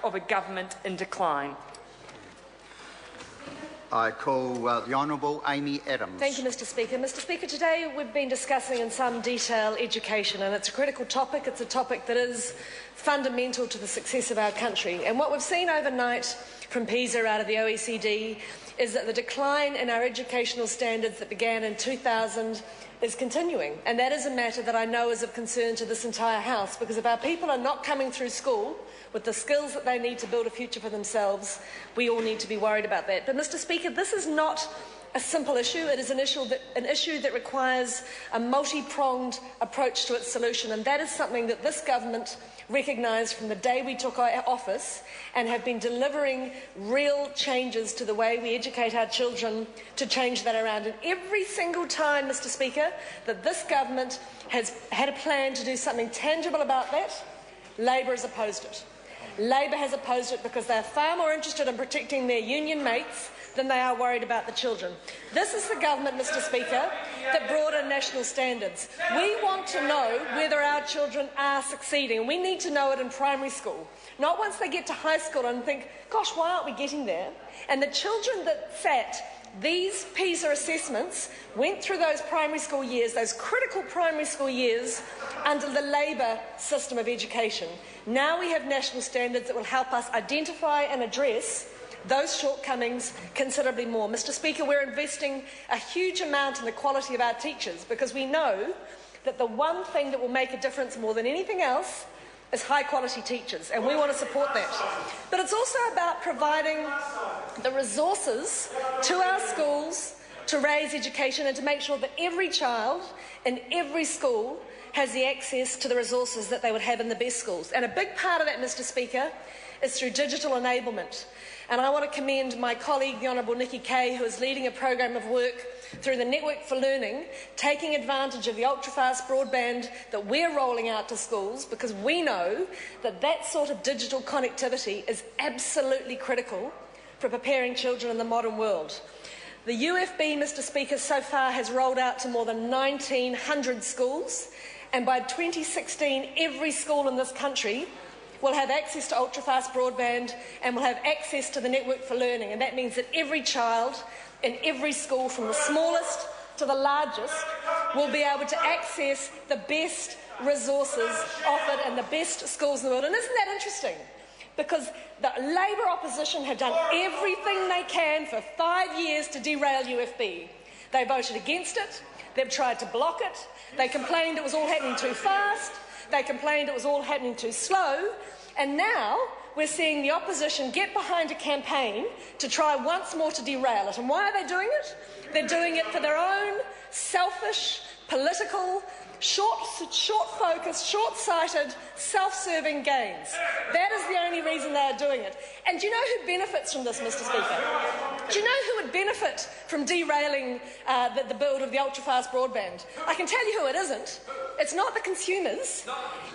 of a government in decline. I call the Honourable Amy Adams. Thank you, Mr Speaker. Mr Speaker, today we've been discussing in some detail education, and it's a critical topic. It's a topic that is fundamental to the success of our country. And what we've seen overnight from PISA out of the OECD is that the decline in our educational standards that began in 2000 is continuing. And that is a matter that I know is of concern to this entire House, because if our people are not coming through school with the skills that they need to build a future for themselves, we all need to be worried about that. But, Mr Speaker, this is not a simple issue. It is an issue that requires a multi-pronged approach to its solution, and that is something that this government recognised from the day we took our office and have been delivering real changes to the way we educate our children to change that around. And every single time, Mr Speaker, that this government has had a plan to do something tangible about that, Labor has opposed it. Labor has opposed it because they are far more interested in protecting their union mates than they are worried about the children. This is the government, Mr Speaker, that brought in national standards. We want to know whether our children are succeeding, and we need to know it in primary school, not once they get to high school and think, gosh, why aren't we getting there? And the children that sat these PISA assessments went through those primary school years, those critical primary school years, under the Labor system of education. Now we have national standards that will help us identify and address those shortcomings considerably more. Mr Speaker, we're investing a huge amount in the quality of our teachers, because we know that the one thing that will make a difference more than anything else is high-quality teachers, and we want to support that. But it's also about providing the resources to our schools to raise education and to make sure that every child in every school has the access to the resources that they would have in the best schools. And a big part of that, Mr Speaker, is through digital enablement. And I want to commend my colleague, the Honourable Nikki Kay, who is leading a program of work through the Network for Learning, taking advantage of the ultra-fast broadband that we're rolling out to schools, because we know that that sort of digital connectivity is absolutely critical for preparing children in the modern world. The UFB, Mr Speaker, so far has rolled out to more than 1,900 schools, and by 2016 every school in this country will have access to ultra-fast broadband and will have access to the Network for Learning. And that means that every child in every school, from the smallest to the largest, will be able to access the best resources offered in the best schools in the world. And isn't that interesting? Because the Labor opposition have done everything they can for 5 years to derail UFB. They voted against it, they've tried to block it, they complained it was all happening too fast, they complained it was all happening too slow, and now we're seeing the opposition get behind a campaign to try once more to derail it. And why are they doing it? They're doing it for their own selfish, political, short-focused, short-sighted, self-serving gains. That is the only reason they are doing it. And do you know who benefits from this, Mr Speaker? Do you know who would benefit from derailing the build of the ultra-fast broadband? I can tell you who it isn't. It's not the consumers.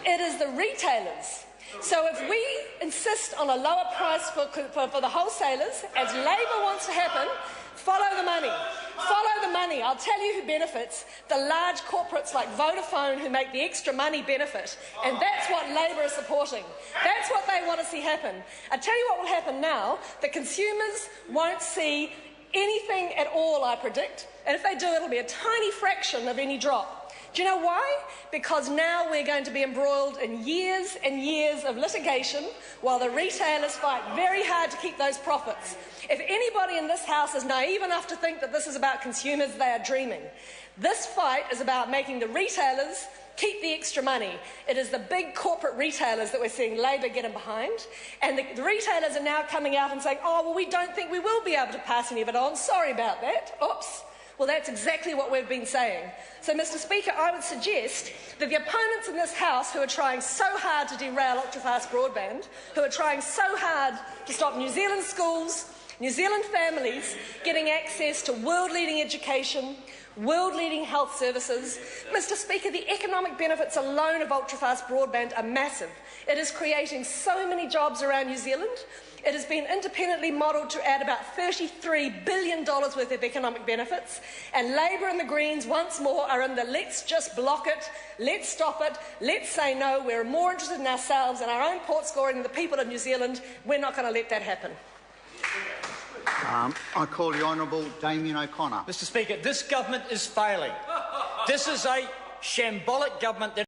It is the retailers. So if we insist on a lower price for the wholesalers, as Labor wants to happen, follow the money. Follow the money. I'll tell you who benefits. The large corporates like Vodafone, who make the extra money, benefit. And that's what Labor is supporting. That's what they want to see happen. I tell you what will happen now. The consumers won't see anything at all, I predict. And if they do, it'll be a tiny fraction of any drop. Do you know why? Because now we're going to be embroiled in years and years of litigation while the retailers fight very hard to keep those profits. If anybody in this House is naive enough to think that this is about consumers, they are dreaming. This fight is about making the retailers keep the extra money. It is the big corporate retailers that we're seeing Labor get in behind, and the retailers are now coming out and saying, oh, well, we don't think we will be able to pass any of it on. Sorry about that. Oops. Well, that's exactly what we've been saying. So, Mr Speaker, I would suggest that the opponents in this House who are trying so hard to derail ultra-fast broadband, who are trying so hard to stop New Zealand schools, New Zealand families getting access to world-leading education, world-leading health services. Mr. Speaker, the economic benefits alone of ultra-fast broadband are massive. It is creating so many jobs around New Zealand. It has been independently modelled to add about $33 billion worth of economic benefits, and Labor and the Greens once more are in the let's just block it, let's stop it, let's say no, we're more interested in ourselves and our own port scoring than the people of New Zealand. We're not going to let that happen. I call the Honourable Damien O'Connor. Mr. Speaker, this government is failing. This is a shambolic government that